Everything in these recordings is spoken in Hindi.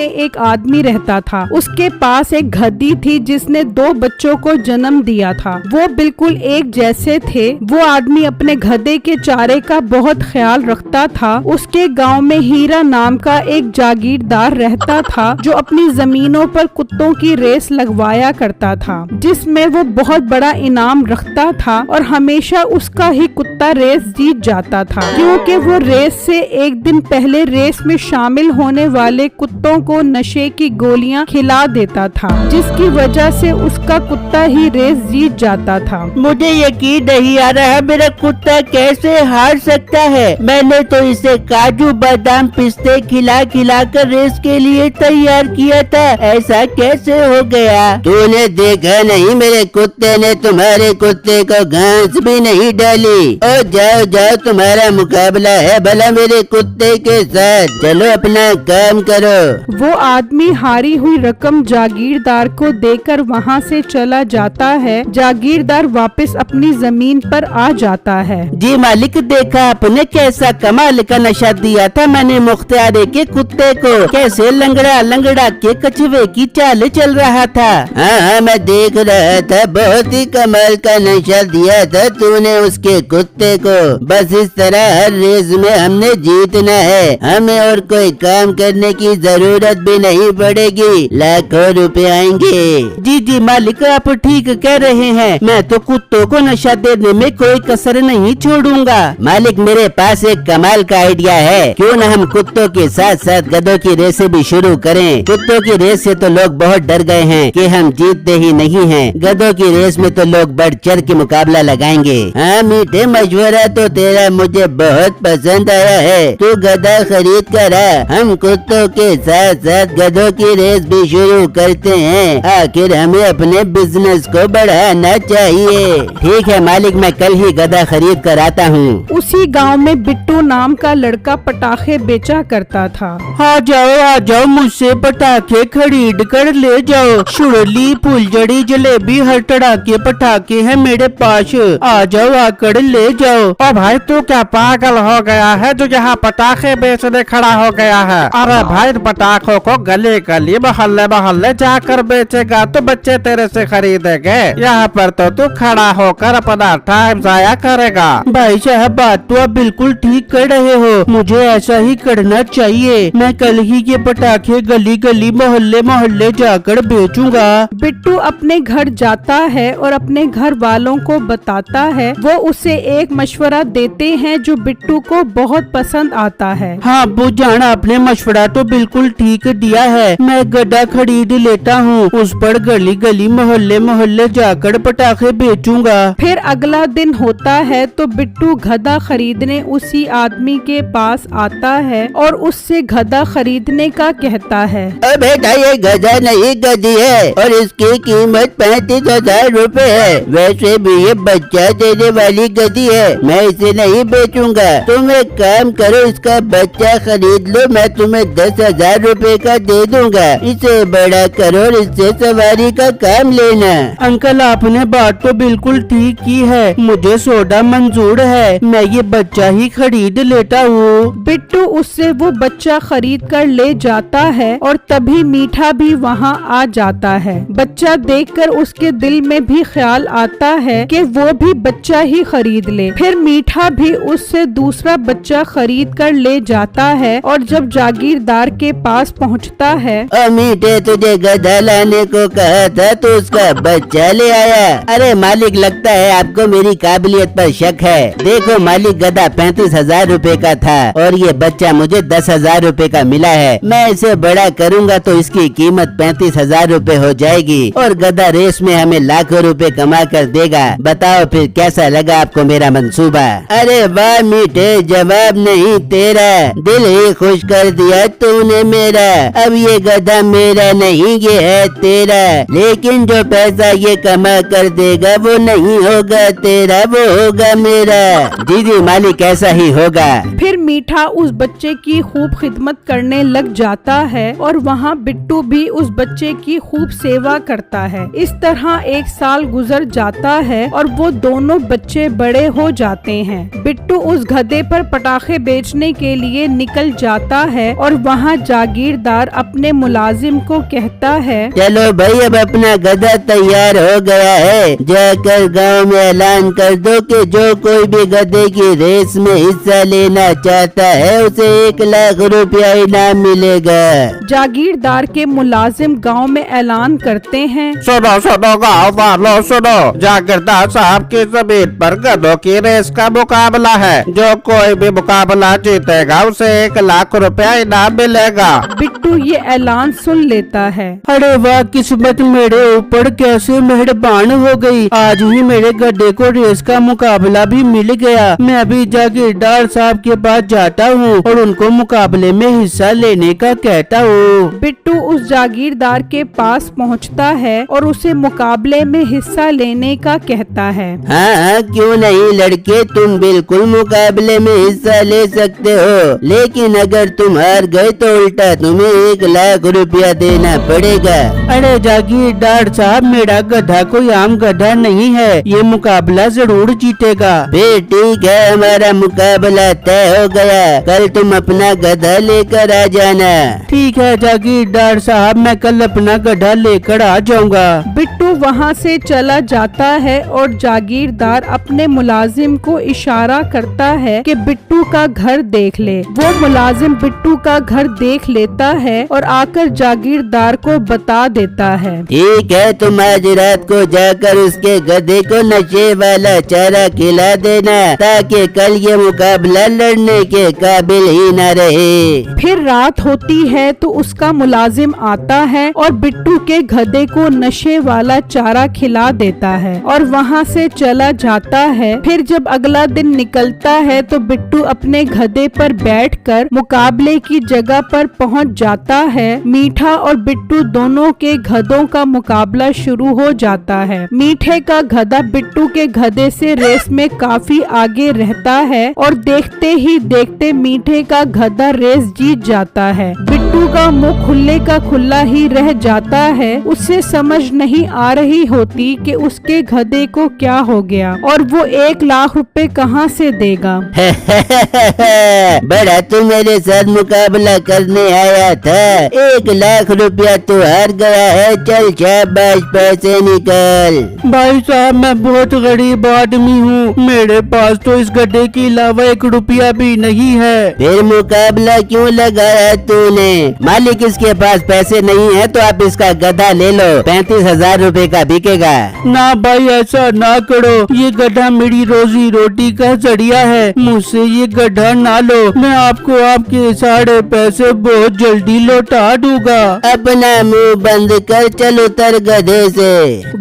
एक आदमी रहता था। उसके पास एक गधी थी जिसने 2 बच्चों को जन्म दिया था। वो बिल्कुल एक जैसे थे। वो आदमी अपने गधे के चारे का बहुत ख्याल रखता था। उसके गांव में हीरा नाम का एक जागीरदार रहता था जो अपनी जमीनों पर कुत्तों की रेस लगवाया करता था, जिसमें वो बहुत बड़ा इनाम रखता था और हमेशा उसका ही कुत्ता रेस जीत जाता था, क्योंकि वो रेस से एक दिन पहले रेस में शामिल होने वाले कुत्तों को नशे की गोलियां खिला देता था, जिसकी वजह से उसका कुत्ता ही रेस जीत जाता था। मुझे यकीन नहीं आ रहा मेरा कुत्ता कैसे हार सकता है। मैंने तो इसे काजू बादाम पिस्ते खिला खिला कर रेस के लिए तैयार किया था, ऐसा कैसे हो गया? तूने देखा नहीं मेरे कुत्ते ने तुम्हारे कुत्ते को घास भी नहीं डाली। और जाओ जाओ तुम्हारा मुकाबला है भला मेरे कुत्ते के साथ, चलो अपना काम करो। वो आदमी हारी हुई रकम जागीरदार को देकर वहाँ से चला जाता है। जागीरदार वापस अपनी जमीन पर आ जाता है। जी मालिक, देखा आपने कैसा कमाल का नशा दिया था मैंने मुख्तियारे के कुत्ते को, कैसे लंगड़ा लंगड़ा के कछुए की चाल चल रहा था। हाँ, मैं देख रहा था, बहुत ही कमाल का नशा दिया था तूने उसके कुत्ते को। बस इस तरह हर रेस में हमने जीतना है, हमें और कोई काम करने की जरूरत भी नहीं पड़ेगी, लाखों रुपए आएंगे। जी जी मालिक, आप ठीक कह रहे हैं, मैं तो कुत्तों को नशा देने में कोई कसर नहीं छोड़ूंगा। मालिक, मेरे पास एक कमाल का आइडिया है, क्यों न हम कुत्तों के साथ साथ गधों की रेस भी शुरू करें। कुत्तों की रेस से तो लोग बहुत डर गए हैं कि हम जीतते ही नहीं हैं। गधों की रेस में तो लोग बढ़ चढ़ के मुकाबला लगाएंगे। हाँ मीठे, मशवरा तो तेरा मुझे बहुत पसंद आया है। तू गधा खरीद कर आ, हम कुत्तों के साथ साथ गधों की रेस भी शुरू करते हैं। आखिर हमें अपने बिजनेस को बढ़ाना चाहिए। ठीक है मालिक, मैं कल ही गधा खरीद कर आता हूँ। उसी गांव में बिट्टू नाम का लड़का पटाखे बेचा करता था। आ जाओ मुझसे पटाखे खरीद कर ले जाओ। शुरली, फुलझड़ी, जलेबी, हर तरह के पटाखे हैं मेरे पास, आ जाओ आकर ले जाओ। ओ भाई, तू क्या पागल हो गया है जो यहाँ पटाखे बेचने खड़ा हो गया है? अरे भाई, पटाखों को गली गली मोहल्ले मोहल्ले जाकर बेचेगा तो बच्चे तेरे से खरीदेंगे। यहाँ पर तो तू खड़ा होकर अपना टाइम जाया करेगा। भाई साहब, बात तो आप बिल्कुल ठीक कर रहे हो, मुझे ऐसा ही करना चाहिए। मैं कल ही ये पटाखे गली गली मोहल्ले मोहल्ले जाकर बेचूंगा। बिट्टू अपने घर जाता है और अपने घर वालों को बताता है। वो उसे एक मशवरा देते हैं जो बिट्टू को बहुत पसंद आता है। हाँ अब्बू जान, आपने मशवरा तो बिल्कुल ठीक दिया है। मैं गड्ढा खरीद लेता हूँ, उस पर गली गली मोहल्ले मोहल्ले जाकर पटाखे बेचूंगा। फिर अगला दिन होता है तो बिट्टू गधा खरीदने उसी आदमी के पास आता है और उससे गधा खरीदने का कहता है। बेटा, ये गधा नहीं गधी है और इसकी कीमत 35,000 रुपए है। वैसे भी ये बच्चा देने वाली गधी है, मैं इसे नहीं बेचूंगा। तुम एक काम करो, इसका बच्चा खरीद लो, मैं तुम्हें 10,000 रुपए का दे दूंगा। इसे बड़ा करो और इससे सवारी का काम लेना। अंकल, आपने बात तो बिल्कुल ठीक की है, मुझे सोडा मंजूर है, मैं ये बच्चा ही खरीद लेता हूँ। बिट्टू उससे वो बच्चा खरीद कर ले जाता है और तभी मीठा भी वहाँ आ जाता है। बच्चा देखकर उसके दिल में भी ख्याल आता है कि वो भी बच्चा ही खरीद ले। फिर मीठा भी उससे दूसरा बच्चा खरीद कर ले जाता है और जब जागीरदार के पास पहुँचता है। मीठे, तुझे गधा लाने को कहा था तो उसका बच्चा ले आया। अरे मालिक, लगता है आपको मेरी काबिलियत पर शक है। देखो मालिक, गधा 35,000 रुपए का था और ये बच्चा मुझे 10,000 रुपए का मिला है। मैं इसे बड़ा करूंगा तो इसकी कीमत 35,000 रुपए हो जाएगी और गधा रेस में हमें लाखों रुपए कमा कर देगा। बताओ फिर कैसा लगा आपको मेरा मंसूबा? अरे वाह मीठे, जवाब नहीं तेरा, दिल ही खुश कर दिया तूने मेरा। अब ये गधा मेरा नहीं, ये है तेरा, लेकिन जो पैसा ये कमा कर देगा वो नहीं होगा तेरा, वो होगा मेरा। जी जी मालिक, ऐसा ही होगा। फिर मीठा उस बच्चे की खूब खिदमत करने लग जाता है और वहाँ बिट्टू भी उस बच्चे की खूब सेवा करता है। इस तरह 1 साल गुजर जाता है और वो दोनों बच्चे बड़े हो जाते हैं। बिट्टू उस गधे पर पटाखे बेचने के लिए निकल जाता है और वहाँ जागीर जागीरदार अपने मुलाजिम को कहता है, चलो भाई अब अपना गधा तैयार हो गया है, जाकर गांव में ऐलान कर दो कि जो कोई भी गधे की रेस में हिस्सा लेना चाहता है उसे 1 लाख रुपया इनाम मिलेगा। जागीरदार के मुलाजिम गांव में ऐलान करते हैं, सुनो सुनो गाँव वालों सुनो, जागीरदार साहब की जमीन पर गधों की रेस का मुकाबला है। जो कोई भी मुकाबला जीतेगा उसे 1 लाख रुपया इनाम मिलेगा। बिट्टू ये ऐलान सुन लेता है। अरे वाह, किस्मत मेरे ऊपर कैसे मेहरबान हो गई। आज ही मेरे गड्ढे को रेस का मुकाबला भी मिल गया। मैं अभी जागीरदार साहब के पास जाता हूँ और उनको मुकाबले में हिस्सा लेने का कहता हूँ। बिट्टू उस जागीरदार के पास पहुंचता है और उसे मुकाबले में हिस्सा लेने का कहता है। हाँ, क्यों नहीं लड़के, तुम बिल्कुल मुकाबले में हिस्सा ले सकते हो, लेकिन अगर तुम हार गए तो उल्टा तुम्हें 1 लाख रुपया देना पड़ेगा। अरे जागीरदार साहब, मेरा गधा कोई आम गधा नहीं है, ये मुकाबला जरूर जीतेगा। फिर ठीक है, हमारा मुकाबला तय हो गया। कल तुम अपना गधा लेकर आ जाना। ठीक है जागीरदार साहब, मैं कल अपना गधा लेकर आ जाऊंगा। बिट्टू वहाँ से चला जाता है और जागीरदार अपने मुलाजिम को इशारा करता है कि बिट्टू का घर देख ले। वो मुलाजिम बिट्टू का घर देख लेता है और आकर जागीरदार को बता देता है। ठीक है, तुम आज रात को जाकर उसके गधे को नशे वाला चारा खिला देना, ताकि कल ये मुकाबला लड़ने के काबिल ही न रहे। फिर रात होती है तो उसका मुलाजिम आता है और बिट्टू के गधे को नशे वाला चारा खिला देता है और वहाँ से चला जाता है। फिर जब अगला दिन निकलता है तो बिट्टू अपने गधे पर बैठकर मुकाबले की जगह पर पहुँच जाता है। मीठा और बिट्टू दोनों के गधों का मुकाबला शुरू हो जाता है। मीठे का गधा बिट्टू के गधे से रेस में काफी आगे रहता है और देखते ही देखते मीठे का गधा रेस जीत जाता है। बिट्टू का मुंह खुले का खुला ही रह जाता है। उसे समझ नहीं आ रही होती कि उसके गधे को क्या हो गया और वो 1 लाख रुपए कहाँ से देगा। बड़ा तू मेरे साथ मुकाबला करने आया था, 1 लाख रुपया तू हार गया है। चल शाबाश, पैसे निकल। भाई साहब, मैं बहुत गरीब आदमी हूँ, मेरे पास तो इस गड्ढे के अलावा 1 रुपया भी नहीं है। फिर मुकाबला क्यों लगाया तूने? मालिक इसके पास पैसे नहीं है तो आप इसका गधा ले लो, 35,000 रुपए का बिकेगा। ना भाई, ऐसा ना करो, ये गड्ढा मेरी रोजी रोटी का जरिया है, मुझसे ये गड्ढा ना लो। मैं आपको आपके सारे पैसे बहुत जल्दी लौटा दूंगा। अपना मुंह बंद कर, चल उतर गधे से।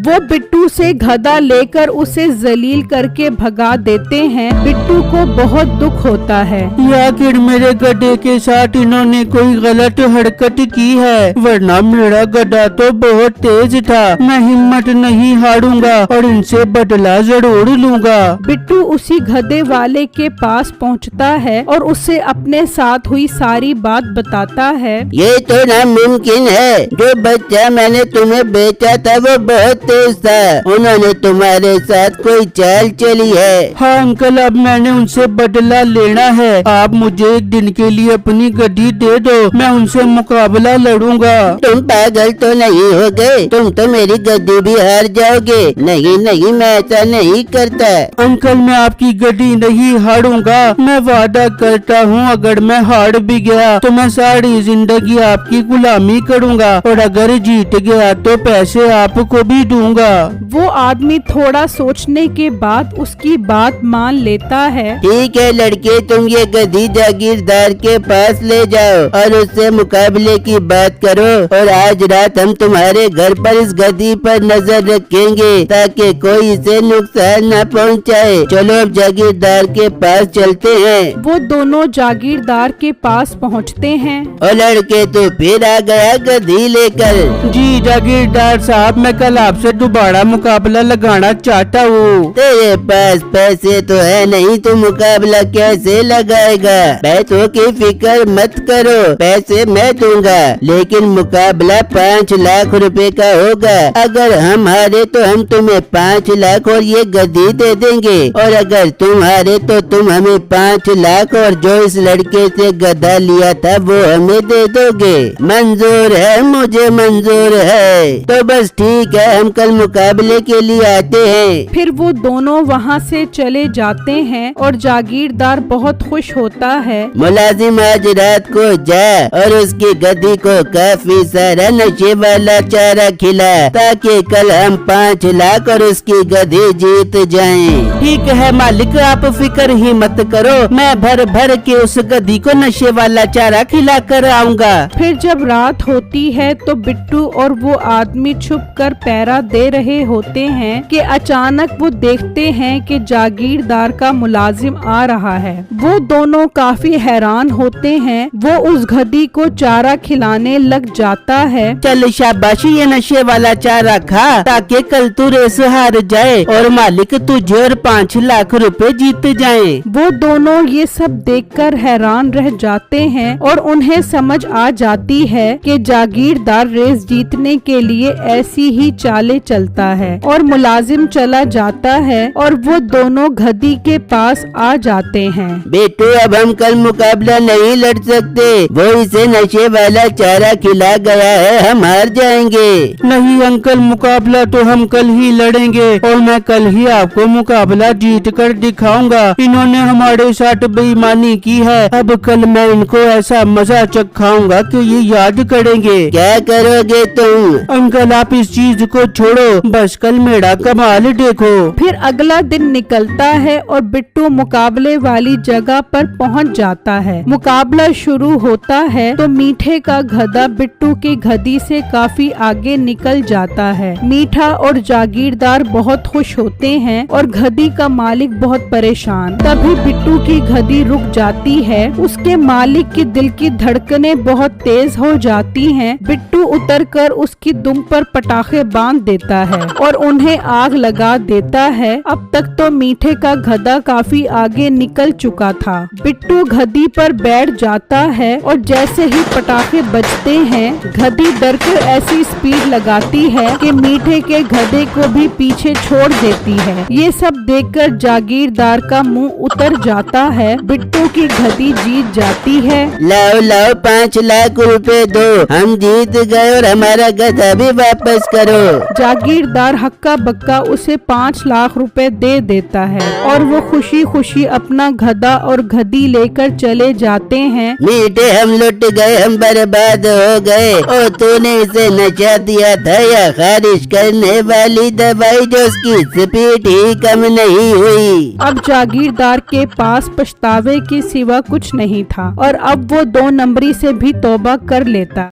वो बिट्टू से गधा लेकर उसे जलील करके भगा देते हैं। बिट्टू को बहुत दुख होता है। आखिर मेरे गड्ढे के साथ इन्होंने कोई गलत हरकत की है, वरना मेरा गड्ढा तो बहुत तेज था। मैं हिम्मत नहीं हारूंगा और इनसे बदला जरूर लूंगा। बिट्टू उसी गधे वाले के पास पहुंचता है और उसे अपने साथ हुई सारी बात बताता है। ये तो नामुमकिन है, जो बच्चा मैंने तुम्हें बेचा था वो बहुत तेज था, उन्होंने तुम्हारे साथ कोई चाल चली है। हाँ अंकल, अब मैंने उनसे बदला लेना है। आप मुझे 1 दिन के लिए अपनी गड्डी दे दो, मैं उनसे मुकाबला लड़ूंगा। तुम पागल तो नहीं हो गए? तुम तो मेरी गड्डी भी हार जाओगे। नहीं नहीं, मैं ऐसा नहीं करता। अंकल, मैं आपकी गड्डी नहीं हारूंगा, मैं वादा करता हूँ, अगर मैं हार भी गया तो मैं सारी जिंदगी आपकी गुलामी करूँगा और अगर जीत गया तो पैसे आपको भी दूंगा। वो आदमी थोड़ा सोचने के बाद उसकी बात मान लेता है। ठीक है लड़के, तुम ये गधी जागीरदार के पास ले जाओ और उससे मुकाबले की बात करो, और आज रात हम तुम्हारे घर पर इस गधी पर नजर रखेंगे ताकि कोई इसे नुकसान न पहुंचाए। चलो अब जागीरदार के पास चलते हैं। वो दोनों जागीरदार के पास पहुंचते हैं। और लड़के, तो फिर आ गया गधी लेकर। जी जागीरदार साहब, मैं कल आपसे दोबारा मुकाबला लगाना चाहता हूँ। तेरे पास पैसे तो है नहीं, तो मुकाबला कैसे लगाएगा? पैसों की फिक्र मत करो, पैसे मैं दूंगा, लेकिन मुकाबला 5 लाख रुपए का होगा। अगर हम हारे तो हम तुम्हें 5 लाख और ये गधी दे देंगे, और अगर तुम हारे तो तुम हमें 5 लाख और जो इस लड़के से गधा लिया था वो हमें में दे दोगे? मंजूर है, मुझे मंजूर है। तो बस ठीक है, हम कल मुकाबले के लिए आते हैं। फिर वो दोनों वहाँ से चले जाते हैं और जागीरदार बहुत खुश होता है। मुलाजिम आज रात को जा और उसकी गधी को काफी सारा नशे वाला चारा खिला, ताकि कल हम 5 लाख और उसकी गधी जीत जाएं। ठीक है मालिक, आप फिक्र ही मत करो, मैं भर भर के उस गधी को नशे वाला चारा खिला कर आऊँगा। फिर जब रात होती है तो बिट्टू और वो आदमी छुपकर पहरा दे रहे होते हैं कि अचानक वो देखते हैं कि जागीरदार का मुलाजिम आ रहा है। वो दोनों काफी हैरान होते हैं। वो उस गधी को चारा खिलाने लग जाता है। चल शाबाशी, ये नशे वाला चारा खा ताकि कल तू रेस हार जाए और मालिक तुझे और 5 लाख रुपए जीत जाए। वो दोनों ये सब देखकर हैरान रह जाते हैं और उन्हें समझ आ जाती है कि जागीरदार रेस जीतने के लिए ऐसी ही चालें चलता है। और मुलाजिम चला जाता है और वो दोनों गधी के पास आ जाते हैं। बेटू, अब हम कल मुकाबला नहीं लड़ सकते, वो इसे नशे वाला चारा खिला गया है, हम हार जाएंगे। नहीं अंकल, मुकाबला तो हम कल ही लड़ेंगे और मैं कल ही आपको मुकाबला जीत कर दिखाऊंगा। इन्होंने हमारे साथ बेईमानी की है, अब कल मैं इनको ऐसा मजा चखाऊंगा कि ये याद करेंगे। क्या करोगे तुम? अंकल आप इस चीज को छोड़ो, बस कल मेरा कमाल देखो। फिर अगला दिन निकलता है और बिट्टू मुकाबले वाली जगह पर पहुंच जाता है। मुकाबला शुरू होता है तो मीठे का गधा बिट्टू की गधी से काफी आगे निकल जाता है। मीठा और जागीरदार बहुत खुश होते हैं और गधी का मालिक बहुत परेशान। तभी बिट्टू की गधी रुक जाती है। उसके मालिक के दिल की धड़कनें बहुत तेज हो जाती हैं। बिट्टू उतरकर उसकी दुम पर पटाखे बांध देता है और उन्हें आग लगा देता है। अब तक तो मीठे का गधा काफी आगे निकल चुका था। बिट्टू गधी पर बैठ जाता है और जैसे ही पटाखे बजते हैं, गधी डरकर ऐसी स्पीड लगाती है कि मीठे के गधे को भी पीछे छोड़ देती है। ये सब देखकर जागीरदार का मुंह उतर जाता है। बिट्टू की गधी जीत जाती है। लाओ लाओ 5 लाख रुपए दो, हम जीत गए और हमारा गधा भी वापस करो। जागीरदार हक्का बक्का उसे 5 लाख रुपए दे देता है और वो खुशी खुशी अपना गधा और गधी लेकर चले जाते हैं। मीठे, हम लुट गए, हम बर्बाद हो गए। और तूने इसे नशा दिया था या खारिज करने वाली दवाई जो उसकी स्पीड ही कम नहीं हुई? अब जागीरदार के पास पछतावे के सिवा कुछ नहीं था और अब वो 2 नंबरी से भी तौबा कर लेता।